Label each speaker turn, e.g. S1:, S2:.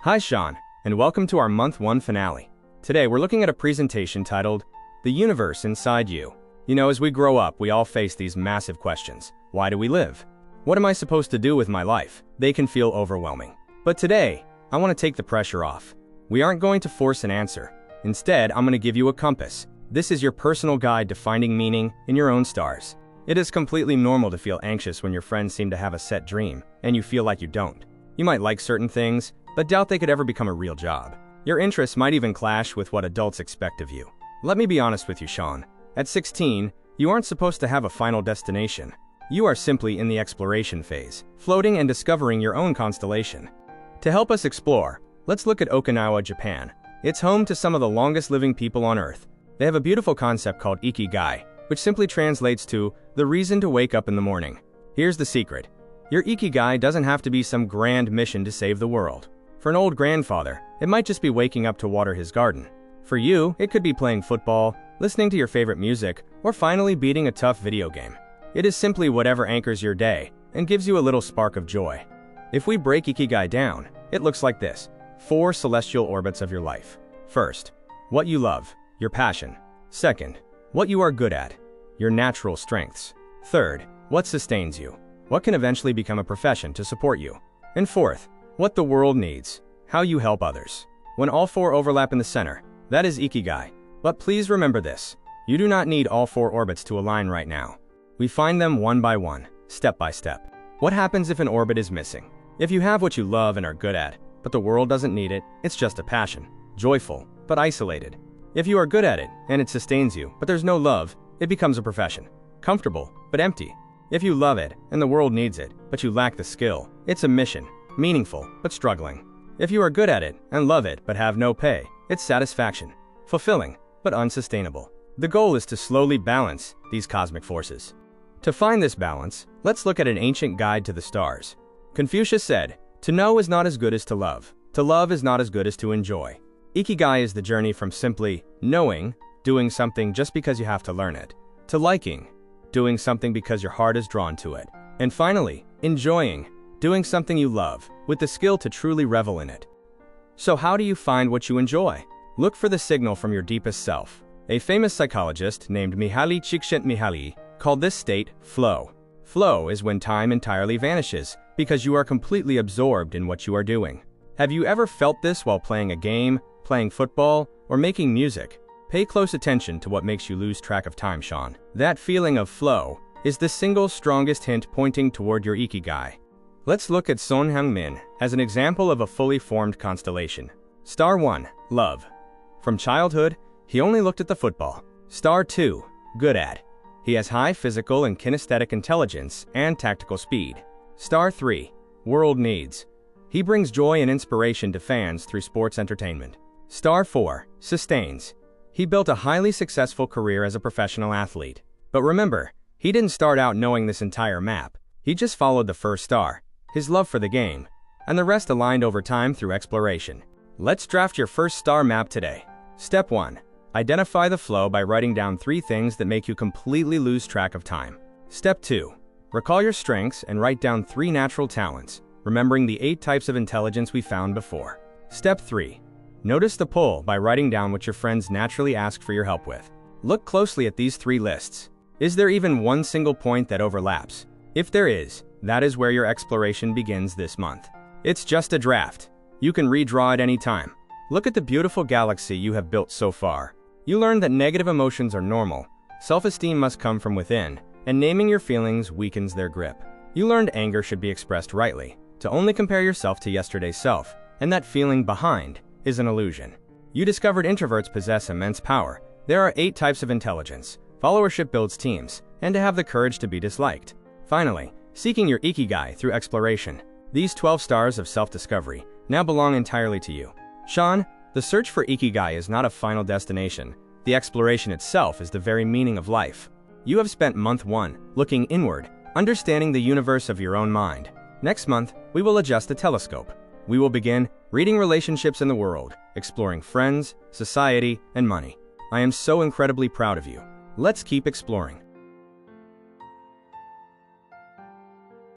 S1: Hi Sean, and welcome to our Month 1 finale. Today we're looking at a presentation titled, The Universe Inside You. You know, as we grow up, we all face these massive questions. Why do we live? What am I supposed to do with my life? They can feel overwhelming. But today, I want to take the pressure off. We aren't going to force an answer. Instead, I'm going to give you a compass. This is your personal guide to finding meaning in your own stars. It is completely normal to feel anxious when your friends seem to have a set dream, and you feel like you don't. You might like certain things, but doubt they could ever become a real job. Your interests might even clash with what adults expect of you. Let me be honest with you, Sean. At 16, you aren't supposed to have a final destination. You are simply in the exploration phase, floating and discovering your own constellation. To help us explore, let's look at Okinawa, Japan. It's home to some of the longest living people on Earth. They have a beautiful concept called Ikigai, which simply translates to the reason to wake up in the morning. Here's the secret. Your Ikigai doesn't have to be some grand mission to save the world. For an old grandfather, it might just be waking up to water his garden. For you, it could be playing football, listening to your favorite music, or finally beating a tough video game. It is simply whatever anchors your day and gives you a little spark of joy. If we break Ikigai down, it looks like this: 4 celestial orbits of your life. First, what you love, your passion. Second, what you are good at, your natural strengths. Third, what sustains you, what can eventually become a profession to support you. And fourth, what the world needs, how you help others. When all 4 overlap in the center, that is Ikigai. But please remember this: you do not need all 4 orbits to align right now. We find them one by one, step by step. What happens if an orbit is missing? If you have what you love and are good at, but the world doesn't need it, it's just a passion, joyful, but isolated. If you are good at it, and it sustains you, but there's no love, it becomes a profession, comfortable, but empty. If you love it, and the world needs it, but you lack the skill, it's a mission, meaningful, but struggling. If you are good at it, and love it, but have no pay, it's satisfaction, fulfilling, but unsustainable. The goal is to slowly balance these cosmic forces. To find this balance, let's look at an ancient guide to the stars. Confucius said, "To know is not as good as to love. To love is not as good as to enjoy." Ikigai is the journey from simply knowing, doing something just because you have to learn it, to liking, doing something because your heart is drawn to it, and finally, enjoying, doing something you love, with the skill to truly revel in it. So how do you find what you enjoy? Look for the signal from your deepest self. A famous psychologist named Mihaly Csikszentmihalyi called this state flow. Flow is when time entirely vanishes because you are completely absorbed in what you are doing. Have you ever felt this while playing a game, playing football, or making music? Pay close attention to what makes you lose track of time, Sean. That feeling of flow is the single strongest hint pointing toward your Ikigai. Let's look at Son Heung-min as an example of a fully formed constellation. Star 1, love. From childhood, he only looked at the football. Star 2, good at. He has high physical and kinesthetic intelligence and tactical speed. Star 3, world needs. He brings joy and inspiration to fans through sports entertainment. Star 4, sustains. He built a highly successful career as a professional athlete. But remember, he didn't start out knowing this entire map. He just followed the first star, his love for the game, and the rest aligned over time through exploration. Let's draft your first star map today. Step 1. Identify the flow by writing down 3 things that make you completely lose track of time. Step 2. Recall your strengths and write down 3 natural talents, remembering the 8 types of intelligence we found before. Step 3. Notice the pull by writing down what your friends naturally ask for your help with. Look closely at these 3 lists. Is there even one single point that overlaps? If there is, that is where your exploration begins this month. It's just a draft. You can redraw at any time. Look at the beautiful galaxy you have built so far. You learned that negative emotions are normal, self-esteem must come from within, and naming your feelings weakens their grip. You learned anger should be expressed rightly, to only compare yourself to yesterday's self, and that feeling behind is an illusion. You discovered introverts possess immense power. There are 8 types of intelligence. Followership builds teams, and to have the courage to be disliked. Finally, seeking your Ikigai through exploration. These 12 stars of self-discovery now belong entirely to you. Sean, the search for Ikigai is not a final destination. The exploration itself is the very meaning of life. You have spent month 1 looking inward, understanding the universe of your own mind. Next month, we will adjust the telescope. We will begin reading relationships in the world, exploring friends, society, and money. I am so incredibly proud of you. Let's keep exploring.